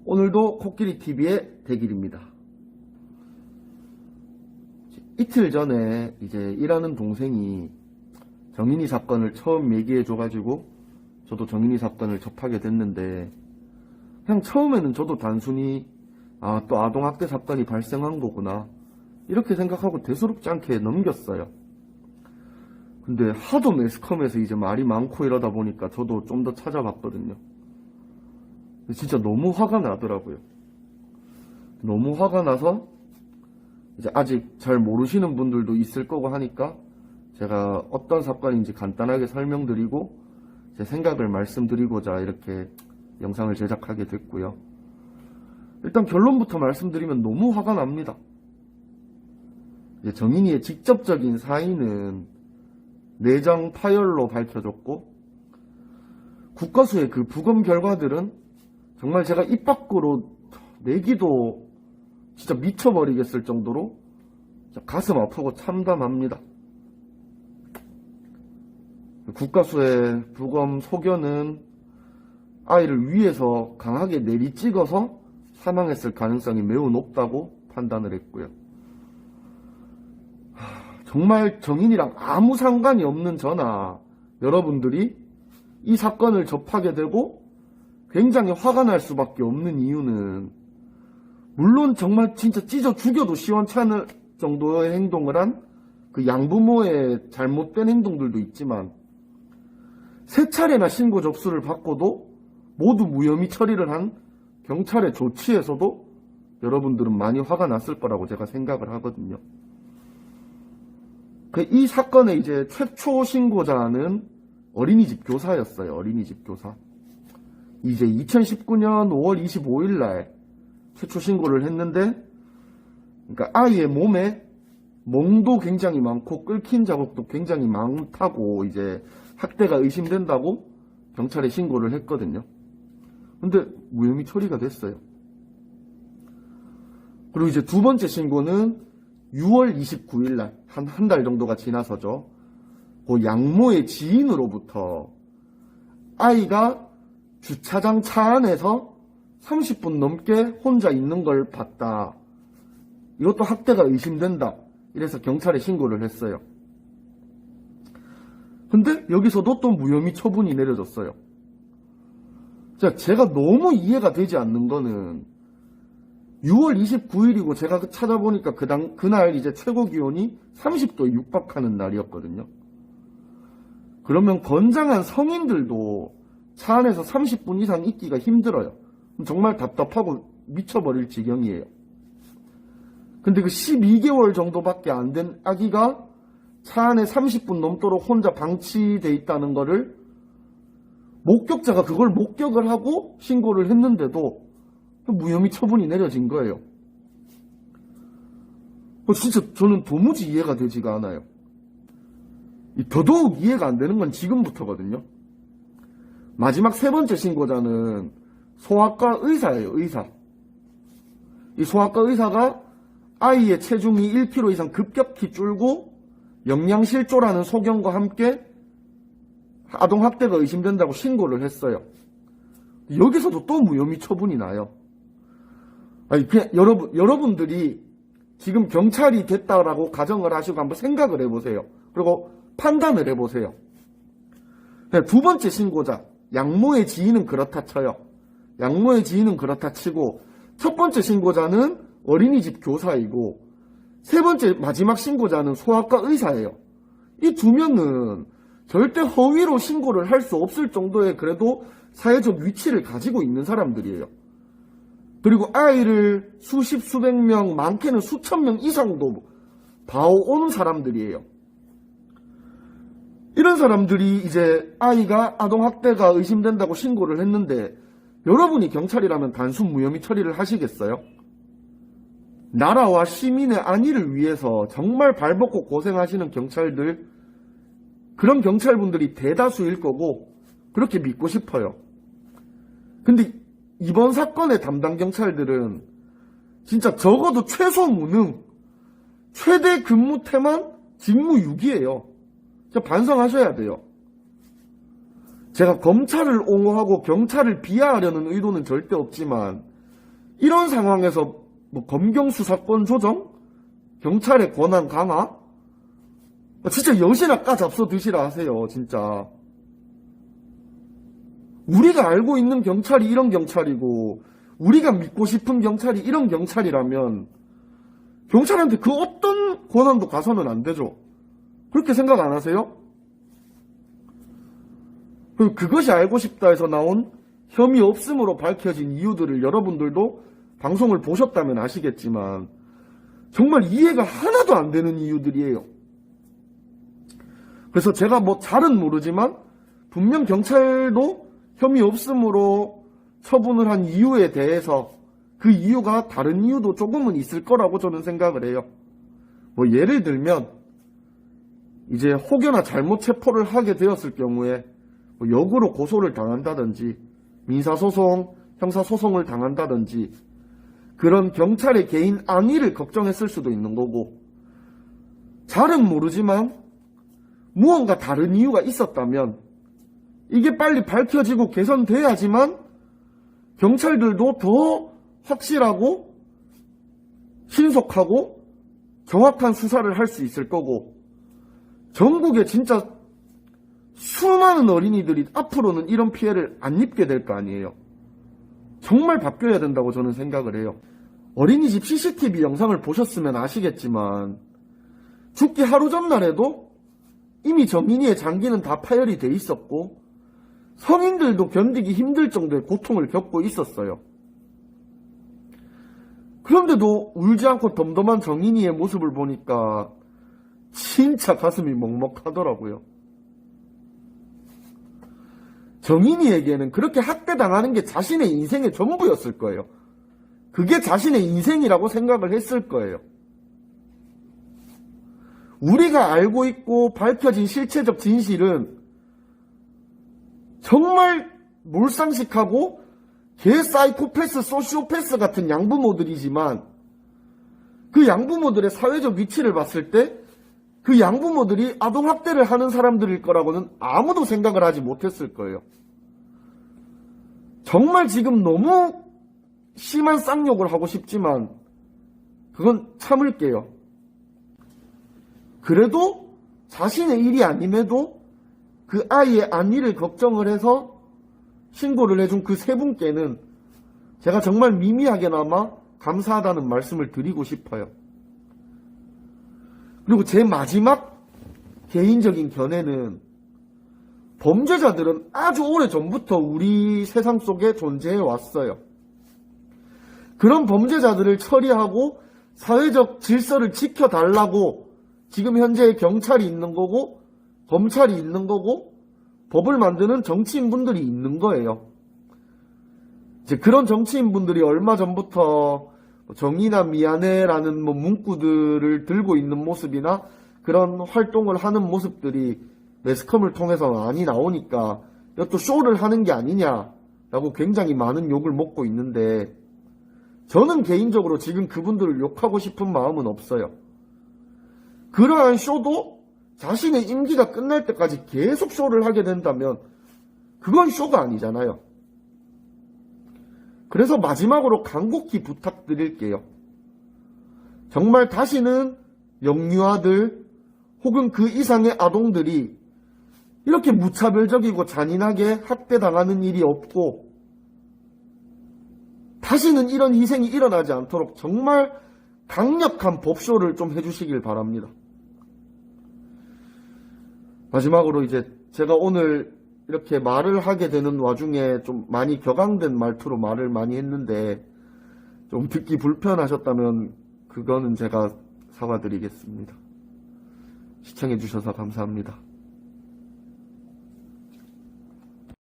오늘도 코끼리TV의 대길입니다. 이틀 전에 이제 일하는 동생이 정인이 사건을 처음 얘기해줘가지고 저도 정인이 사건을 접하게 됐는데, 그냥 처음에는 저도 단순히 또 아동학대 사건이 발생한 거구나 이렇게 생각하고 대수롭지 않게 넘겼어요. 근데 하도 매스컴에서 이제 말이 많고 이러다 보니까 저도 좀 더 찾아봤거든요. 진짜 너무 화가 나더라고요. 너무 화가 나서 이제 아직 잘 모르시는 분들도 있을 거고 하니까 제가 어떤 사건인지 간단하게 설명드리고 제 생각을 말씀드리고자 이렇게 영상을 제작하게 됐고요. 일단 결론부터 말씀드리면 너무 화가 납니다. 이제 정인이의 직접적인 사인은 내장 파열로 밝혀졌고, 국가수의 그 부검 결과들은 정말 제가 입 밖으로 내기도 진짜 미쳐버리겠을 정도로 가슴 아프고 참담합니다. 국가수의 부검 소견은 아이를 위에서 강하게 내리찍어서 사망했을 가능성이 매우 높다고 판단을 했고요. 정말 정인이랑 아무 상관이 없는 저나 여러분들이 이 사건을 접하게 되고 굉장히 화가 날 수밖에 없는 이유는, 물론 정말 진짜 찢어 죽여도 시원찮을 정도의 행동을 한 그 양부모의 잘못된 행동들도 있지만, 3차례나 신고 접수를 받고도 모두 무혐의 처리를 한 경찰의 조치에서도 여러분들은 많이 화가 났을 거라고 제가 생각을 하거든요. 이 사건의 이제 최초 신고자는 어린이집 교사였어요. 어린이집 교사. 이제 2019년 5월 25일 날 최초 신고를 했는데, 그러니까 아이의 몸에 멍도 굉장히 많고 끓긴 자국도 굉장히 많다고 이제 학대가 의심된다고 경찰에 신고를 했거든요. 근데 무혐의 처리가 됐어요. 그리고 이제 두 번째 신고는 6월 29일 날, 한 달 정도가 지나서죠. 그 양모의 지인으로부터 아이가 주차장 차 안에서 30분 넘게 혼자 있는 걸 봤다. 이것도 학대가 의심된다. 이래서 경찰에 신고를 했어요. 근데 여기서도 또 무혐의 처분이 내려졌어요. 제가 너무 이해가 되지 않는 거는 6월 29일이고 제가 찾아보니까 그날 이제 최고 기온이 30도에 육박하는 날이었거든요. 그러면 건장한 성인들도 차 안에서 30분 이상 있기가 힘들어요. 정말 답답하고 미쳐버릴 지경이에요. 근데 그 12개월 정도밖에 안 된 아기가 차 안에 30분 넘도록 혼자 방치돼 있다는 거를 목격자가 그걸 목격을 하고 신고를 했는데도 무혐의 처분이 내려진 거예요. 진짜 저는 도무지 이해가 되지가 않아요. 더더욱 이해가 안 되는 건 지금부터거든요. 마지막 세 번째 신고자는 소아과 의사예요. 의사. 이 소아과 의사가 아이의 체중이 1kg 이상 급격히 줄고 영양실조라는 소견과 함께 아동학대가 의심된다고 신고를 했어요. 여기서도 또 무혐의 처분이 나요. 그냥 여러분들이 지금 경찰이 됐다라고 가정을 하시고 한번 생각을 해보세요. 그리고 판단을 해보세요. 두 번째 신고자, 양모의 지인은 그렇다 쳐요. 양모의 지인은 그렇다 치고, 첫 번째 신고자는 어린이집 교사이고, 세 번째 마지막 신고자는 소아과 의사예요. 이 두 명은 절대 허위로 신고를 할 수 없을 정도의 그래도 사회적 위치를 가지고 있는 사람들이에요. 그리고 아이를 수십, 수백 명, 많게는 수천 명 이상도 봐오는 사람들이에요. 이런 사람들이 이제 아이가 아동학대가 의심된다고 신고를 했는데, 여러분이 경찰이라면 단순 무혐의 처리를 하시겠어요? 나라와 시민의 안위를 위해서 정말 발벗고 고생하시는 경찰들, 그런 경찰분들이 대다수일 거고 그렇게 믿고 싶어요. 근데 이번 사건의 담당 경찰들은 진짜 적어도 최소 무능, 최대 근무 태만, 직무유기예요. 반성하셔야 돼요. 제가 검찰을 옹호하고 경찰을 비하하려는 의도는 절대 없지만 이런 상황에서 뭐 검경 수사권 조정? 경찰의 권한 강화? 진짜 여시나 까잡숴 드시라 하세요, 진짜. 우리가 알고 있는 경찰이 이런 경찰이고, 우리가 믿고 싶은 경찰이 이런 경찰이라면, 경찰한테 그 어떤 권한도 가서는 안 되죠. 그렇게 생각 안 하세요? 그것이 알고 싶다 해서 나온 혐의 없음으로 밝혀진 이유들을 여러분들도 방송을 보셨다면 아시겠지만, 정말 이해가 하나도 안 되는 이유들이에요. 그래서 제가 뭐 잘은 모르지만 분명 경찰도 혐의 없음으로 처분을 한 이유에 대해서 그 이유가 다른 이유도 조금은 있을 거라고 저는 생각을 해요. 뭐 예를 들면 이제 혹여나 잘못 체포를 하게 되었을 경우에 뭐 역으로 고소를 당한다든지 민사소송, 형사소송을 당한다든지 그런 경찰의 개인 안위를 걱정했을 수도 있는 거고, 잘은 모르지만 무언가 다른 이유가 있었다면 이게 빨리 밝혀지고 개선돼야지만 경찰들도 더 확실하고 신속하고 정확한 수사를 할 수 있을 거고, 전국에 진짜 수많은 어린이들이 앞으로는 이런 피해를 안 입게 될 거 아니에요. 정말 바뀌어야 된다고 저는 생각을 해요. 어린이집 CCTV 영상을 보셨으면 아시겠지만 죽기 하루 전날에도 이미 정인이의 장기는 다 파열이 돼 있었고 성인들도 견디기 힘들 정도의 고통을 겪고 있었어요. 그런데도 울지 않고 덤덤한 정인이의 모습을 보니까 진짜 가슴이 먹먹하더라고요. 정인이에게는 그렇게 학대당하는 게 자신의 인생의 전부였을 거예요. 그게 자신의 인생이라고 생각을 했을 거예요. 우리가 알고 있고 밝혀진 실체적 진실은 정말 몰상식하고 개 사이코패스, 소시오패스 같은 양부모들이지만 그 양부모들의 사회적 위치를 봤을 때 그 양부모들이 아동학대를 하는 사람들일 거라고는 아무도 생각을 하지 못했을 거예요. 정말 지금 너무 심한 쌍욕을 하고 싶지만 그건 참을게요. 그래도 자신의 일이 아님에도 그 아이의 안위를 걱정을 해서 신고를 해준 그 세 분께는 제가 정말 미미하게나마 감사하다는 말씀을 드리고 싶어요. 그리고 제 마지막 개인적인 견해는 범죄자들은 아주 오래전부터 우리 세상 속에 존재해 왔어요. 그런 범죄자들을 처리하고 사회적 질서를 지켜달라고 지금 현재 경찰이 있는 거고 검찰이 있는 거고 법을 만드는 정치인분들이 있는 거예요. 이제 그런 정치인분들이 얼마 전부터 정의나 미안해라는 뭐 문구들을 들고 있는 모습이나 그런 활동을 하는 모습들이 매스컴을 통해서 많이 나오니까 이것도 쇼를 하는 게 아니냐라고 굉장히 많은 욕을 먹고 있는데, 저는 개인적으로 지금 그분들을 욕하고 싶은 마음은 없어요. 그러한 쇼도 자신의 임기가 끝날 때까지 계속 쇼를 하게 된다면 그건 쇼가 아니잖아요. 그래서 마지막으로 간곡히 부탁드릴게요. 정말 다시는 영유아들 혹은 그 이상의 아동들이 이렇게 무차별적이고 잔인하게 학대당하는 일이 없고 다시는 이런 희생이 일어나지 않도록 정말 강력한 법쇼를 좀 해주시길 바랍니다. 마지막으로 이제 제가 오늘 이렇게 말을 하게 되는 와중에 좀 많이 격앙된 말투로 말을 많이 했는데 좀 듣기 불편하셨다면 그거는 제가 사과드리겠습니다. 시청해주셔서 감사합니다.